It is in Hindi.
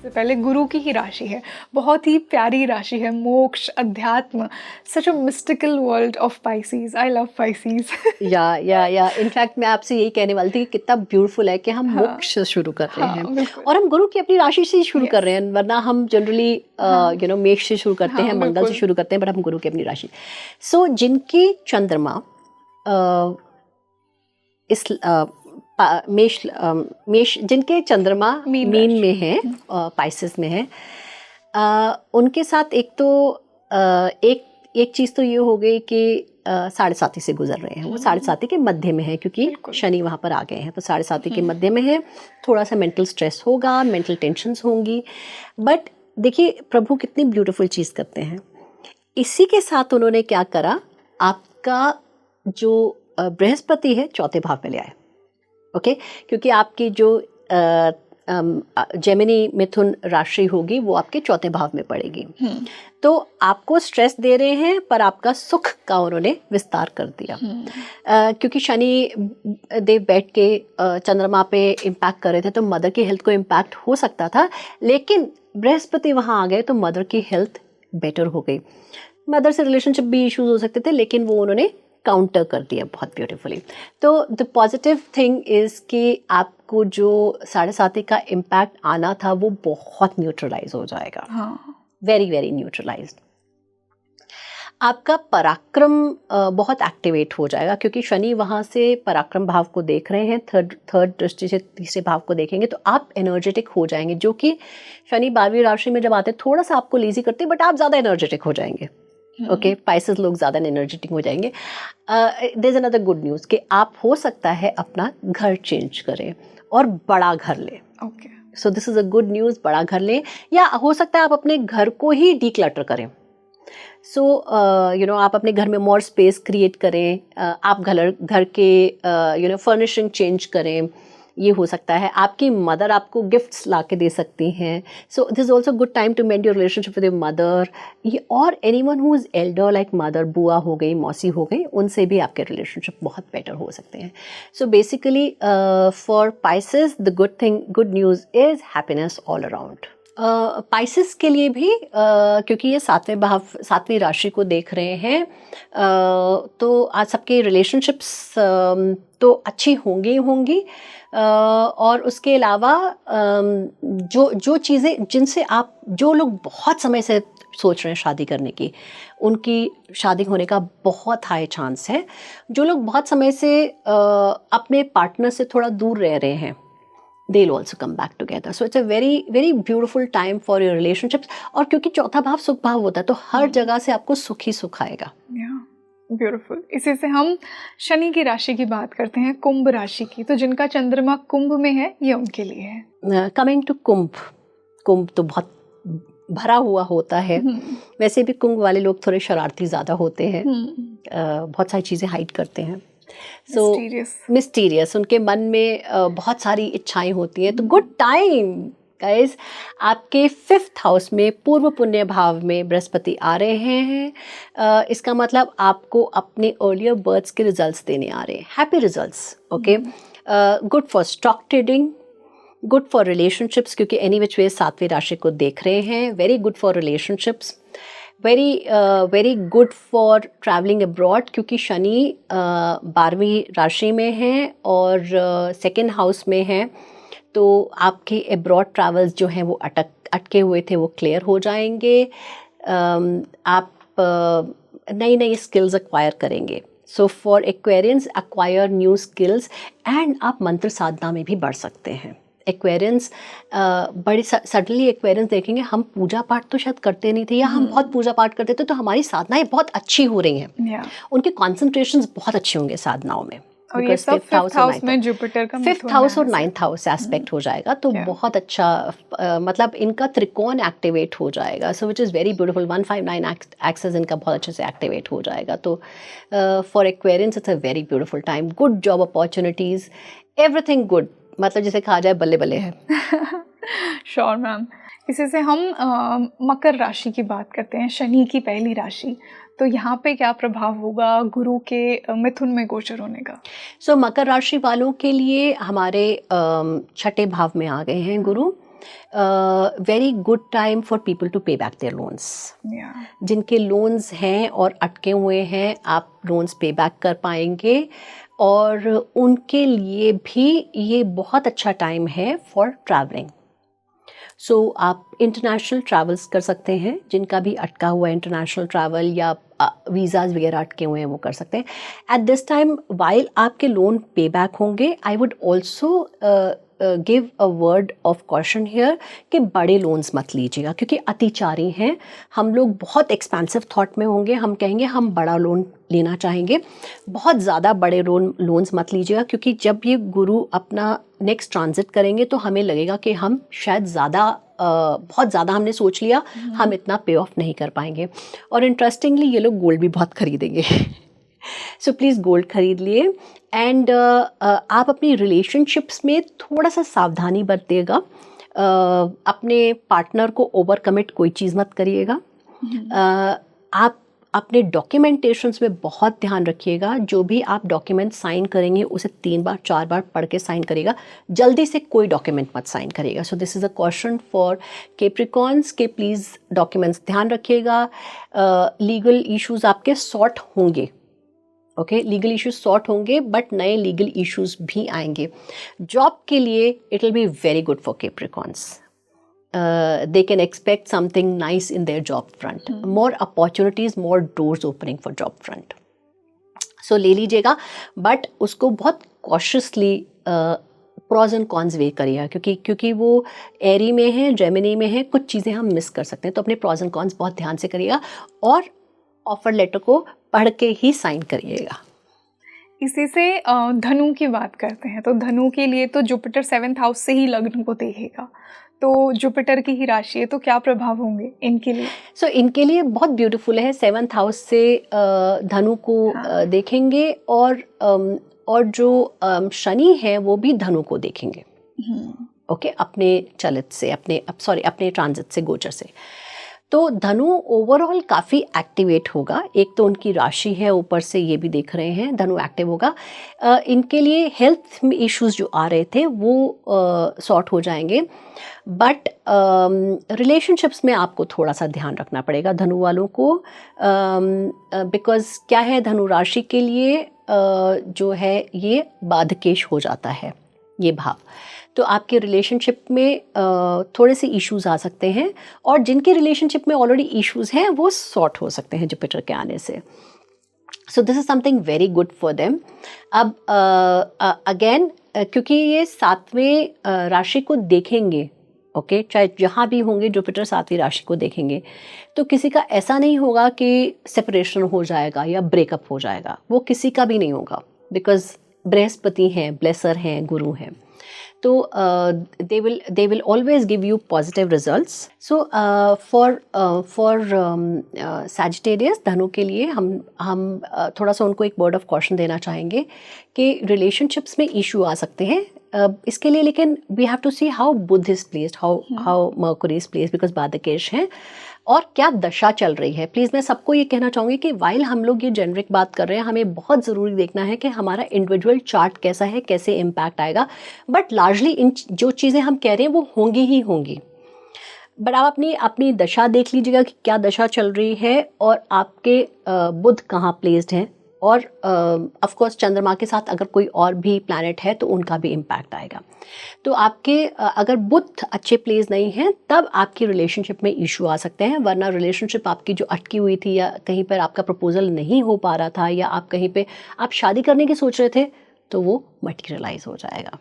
सबसे पहले गुरु की ही राशि है, बहुत ही प्यारी राशि है, मोक्ष, अध्यात्म, such a mystical world of Pisces. I love Pisces. या इनफैक्ट मैं आपसे यही कहने वाली थी कि कितना ब्यूटीफुल है कि हम हाँ, मोक्ष से शुरू कर रहे हैं, बिल्कुल। और हम गुरु की अपनी राशि से ही शुरू कर रहे हैं, वरना हम जनरली मेष से शुरू करते हैं, मंगल से शुरू करते हैं, बट हम गुरु की अपनी राशि। सो जिनकी चंद्रमा इस मेष जिनके चंद्रमा मीन में है, पाइसेस में है, उनके साथ एक तो एक चीज़ तो ये हो गई कि 7.5 से गुजर रहे हैं, वो 7.5 के मध्य में है, क्योंकि शनि वहाँ पर आ गए हैं, तो 7.5 के मध्य में है। थोड़ा सा मेंटल स्ट्रेस होगा, मेंटल टेंशन्स होंगी, बट देखिए प्रभु कितनी ब्यूटीफुल चीज़ करते हैं। इसी के साथ उन्होंने क्या करा, आपका जो बृहस्पति है चौथे भाव में ले आए, ओके, क्योंकि आपकी जो जेमिनी मिथुन राशि होगी वो आपके चौथे भाव में पड़ेगी, तो आपको स्ट्रेस दे रहे हैं, पर आपका सुख का उन्होंने विस्तार कर दिया। क्योंकि शनि देव बैठ के चंद्रमा पे इम्पैक्ट कर रहे थे, तो मदर की हेल्थ को इम्पैक्ट हो सकता था, लेकिन बृहस्पति वहाँ आ गए तो मदर की हेल्थ बेटर हो गई। मदर से रिलेशनशिप भी इश्यूज हो सकते थे, लेकिन वो उन्होंने काउंटर कर दिया बहुत ब्यूटीफुली। तो द पॉजिटिव थिंग इज़ कि आपको जो 7.5 का इम्पैक्ट आना था वो बहुत न्यूट्रलाइज हो जाएगा, वेरी वेरी न्यूट्रलाइज्ड। आपका पराक्रम बहुत एक्टिवेट हो जाएगा, क्योंकि शनि वहाँ से पराक्रम भाव को देख रहे हैं, थर्ड दृष्टि से तीसरे भाव को देखेंगे, तो आप एनर्जेटिक हो जाएंगे, जो कि शनि 12वीं राशि में जब आते हैं थोड़ा सा आपको लेजी करते हैं, बट आप ज़्यादा एनर्जेटिक हो जाएंगे। ओके, पाइसेस लोग ज़्यादा एनर्जेटिक हो जाएंगे। There is another good news कि आप हो सकता है अपना घर चेंज करें और बड़ा घर लें। Okay, so this is a good news, बड़ा घर लें, या हो सकता है आप अपने घर को ही डीक्लटर करें। सो आप अपने घर में मोर स्पेस क्रिएट करें, आप घर के फर्निशिंग चेंज करें, ये हो सकता है। आपकी मदर आपको गिफ्ट्स ला के दे सकती हैं, so this is also good time to mend your relationship with your mother, और anyone who is elder like mother, बुआ हो गई, मौसी हो गई, उनसे भी आपके रिलेशनशिप बहुत बेटर हो सकते हैं। So basically for Pisces the good news is happiness all around. Pisces के लिए भी क्योंकि ये 7वीं राशि को देख रहे हैं, तो आज सबके रिलेशनशिप्स तो अच्छी होंगी, और उसके अलावा जो चीज़ें जिनसे आप, जो लोग बहुत समय से सोच रहे हैं शादी करने की, उनकी शादी होने का बहुत हाई चांस है। जो लोग बहुत समय से अपने पार्टनर से थोड़ा दूर रह रहे हैं, they'll also come back together. So it's a very very beautiful time for your relationships. और क्योंकि चौथा भाव सुख भाव होता है, तो हर जगह से आपको सुख ही सुख आएगा। ब्यूटीफुल। इसी से हम शनि की राशि की बात करते हैं, कुंभ राशि की। तो जिनका चंद्रमा कुंभ में है, ये उनके लिए है। कमिंग टू कुंभ तो बहुत भरा हुआ होता है। वैसे भी कुंभ वाले लोग थोड़े शरारती ज़्यादा होते हैं, बहुत सारी चीज़ें हाइड करते हैं, मिस्टीरियस, उनके मन में बहुत सारी इच्छाएं होती हैं। तो गुड टाइम गाइस, आपके 5th हाउस में पूर्व पुण्य भाव में बृहस्पति आ रहे हैं। इसका मतलब आपको अपने अर्लियर बर्थ्स के रिजल्ट्स देने आ रहे हैं, happy results. Okay, good for stock trading, good for relationships, क्योंकि एनी विच वे 7वीं राशि को देख रहे हैं, very good for relationships, very good for travelling abroad, क्योंकि शनि 12वीं राशि में है और 2nd हाउस में है, तो आपके अब्रॉड ट्रैवल्स जो हैं वो अटके हुए थे, वो क्लियर हो जाएंगे। आप नई नई स्किल्स एक्वायर करेंगे। So for Aquarians, acquire new skills, and आप मंत्र साधना में भी बढ़ सकते हैं। एक्वेरियंस बड़ी सडनली एक्वेरियंस देखेंगे, हम पूजा पाठ तो शायद करते नहीं थे, या हम बहुत पूजा पाठ करते थे, तो हमारी साधनाएं बहुत अच्छी हो रही हैं, उनके कॉन्सेंट्रेशंस बहुत अच्छे होंगे साधनाओं में। और ये सब 5th हाउस में जुपिटर का 5th हाउस और 9th हाउस एस्पेक्ट हो जाएगा, तो बहुत अच्छा, मतलब इनका त्रिकोण एक्टिवेट हो जाएगा। So which is very beautiful. 159 axis इनका बहुत अच्छे से एक्टिवेट हो जाएगा। तो for Aquarians it's a very beautiful time, good job opportunities, everything good, मतलब जिसे कहा जाए बल्ले बल्ले है। Sure ma'am. इसी से हम मकर राशि की बात करते हैं, शनि की पहली राशि। तो यहाँ पे क्या प्रभाव होगा गुरु के मिथुन में गोचर होने का? मकर राशि वालों के लिए हमारे 6ठे भाव में आ गए हैं गुरु, very good time for people to pay back their loans. जिनके लोन्स हैं और अटके हुए हैं, आप लोन्स पे बैक कर पाएंगे, और उनके लिए भी ये बहुत अच्छा टाइम है फॉर ट्रैवलिंग। सो आप इंटरनेशनल ट्रैवल्स कर सकते हैं, जिनका भी अटका हुआ है इंटरनेशनल ट्रैवल या वीज़ाज़ वगैरह अटके हुए हैं वो कर सकते हैं। एट दिस टाइम वाइल आपके लोन पे बैक होंगे, I would also give a word of caution here कि बड़े लोन्स मत लीजिएगा, क्योंकि अतिचारी हैं हम लोग, बहुत एक्सपेंसिव थॉट में होंगे, हम कहेंगे हम बड़ा लोन लेना चाहेंगे। बहुत ज़्यादा बड़े लोन्स मत लीजिएगा, क्योंकि जब ये गुरु अपना नेक्स्ट ट्रांजिट करेंगे तो हमें लगेगा कि हम शायद बहुत ज़्यादा हमने सोच लिया, हम इतना पे ऑफ नहीं कर पाएंगे। और इंटरेस्टिंगली ये लोग गोल्ड भी बहुत खरीदेंगे। सो प्लीज़ गोल्ड खरीद लिए। एंड आप अपनी रिलेशनशिप्स में थोड़ा सा सावधानी बरतिएगा। अपने पार्टनर को ओवर कमिट कोई चीज़ मत करिएगा। आप अपने डॉक्यूमेंटेशंस में बहुत ध्यान रखिएगा। जो भी आप डॉक्यूमेंट साइन करेंगे उसे 3 बार 4 बार पढ़ के साइन करिएगा। जल्दी से कोई डॉक्यूमेंट मत साइन करिएगा। So this is a question for Capricorns के प्लीज़ डॉक्यूमेंट्स ध्यान रखिएगा। लीगल इश्यूज आपके सॉर्ट होंगे, ओके, लीगल इश्यूज सॉर्ट होंगे, बट नए लीगल इश्यूज भी आएंगे। जॉब के लिए it will be very good for Capricorns. They can expect something nice in their job front. More opportunities, more doors opening for job front. So ले लीजिएगा, बट उसको बहुत cautiously प्रॉज एंड कॉन्स वे करिएगा, क्योंकि वो एरी में है, जेमिनी में है, कुछ चीज़ें हम मिस कर सकते हैं। तो अपने प्रॉज एंड कॉन्स बहुत ध्यान से करिएगा, और ऑफर लेटर को पढ़ के ही साइन करिएगा। इसी से धनु की बात करते हैं, तो धनु के लिए तो जुपिटर 7th हाउस से ही लग्न को देखेगा, तो जुपिटर की ही राशि है, तो क्या प्रभाव होंगे इनके लिए? सो इनके लिए बहुत ब्यूटीफुल है, 7th हाउस से धनु को देखेंगे, और जो शनि है वो भी धनु को देखेंगे, ओके, अपने चलित से, अपने ट्रांजिट से, गोचर से। तो धनु ओवरऑल काफ़ी एक्टिवेट होगा। एक तो उनकी राशि है, ऊपर से ये भी देख रहे हैं धनु एक्टिव होगा। इनके लिए हेल्थ इश्यूज जो आ रहे थे वो सॉर्ट हो जाएंगे, बट रिलेशनशिप्स में आपको थोड़ा सा ध्यान रखना पड़ेगा धनु वालों को, बिकॉज क्या है, धनु राशि के लिए जो है ये बाधकेश हो जाता है ये भाव। तो आपके रिलेशनशिप में थोड़े से इश्यूज आ सकते हैं, और जिनके रिलेशनशिप में ऑलरेडी इश्यूज हैं वो सॉर्ट हो सकते हैं जुपिटर के आने से। सो this is something very good for them. अब अगेन क्योंकि ये 7वें राशि को देखेंगे, ओके, चाहे जहाँ भी होंगे जुपिटर 7वीं राशि को देखेंगे, तो किसी का ऐसा नहीं होगा कि सेपरेशन हो जाएगा या ब्रेकअप हो जाएगा, वो किसी का भी नहीं होगा, बिकॉज बृहस्पति हैं, ब्लेसर हैं, गुरु हैं। तो they will always give you positive results. So for Sagittarius, धनु के लिए हम थोड़ा सा उनको एक वर्ड ऑफ कॉशन देना चाहेंगे कि रिलेशनशिप्स में इशू आ सकते हैं। इसके लिए लेकिन we have to see how Budh is placed, how Mercury is placed, because बाधकेश हैं, और क्या दशा चल रही है। प्लीज़ मैं सबको ये कहना चाहूँगी कि वाइल हम लोग ये जेनरिक बात कर रहे हैं, हमें बहुत ज़रूरी देखना है कि हमारा इंडिविजुअल चार्ट कैसा है, कैसे इम्पैक्ट आएगा। बट लार्जली इन जो चीज़ें हम कह रहे हैं वो होंगी ही होंगी। बट आप अपनी दशा देख लीजिएगा कि क्या दशा चल रही है, और आपके बुध कहाँ प्लेस्ड हैं, और ऑफ कोर्स चंद्रमा के साथ अगर कोई और भी प्लैनेट है तो उनका भी इम्पैक्ट आएगा। तो आपके अगर बुध अच्छे प्लेस नहीं हैं तब आपकी रिलेशनशिप में इशू आ सकते हैं, वरना रिलेशनशिप आपकी जो अटकी हुई थी, या कहीं पर आपका प्रपोजल नहीं हो पा रहा था, या आप कहीं पे आप शादी करने की सोच रहे थे, तो वो मटेरियलाइज हो जाएगा।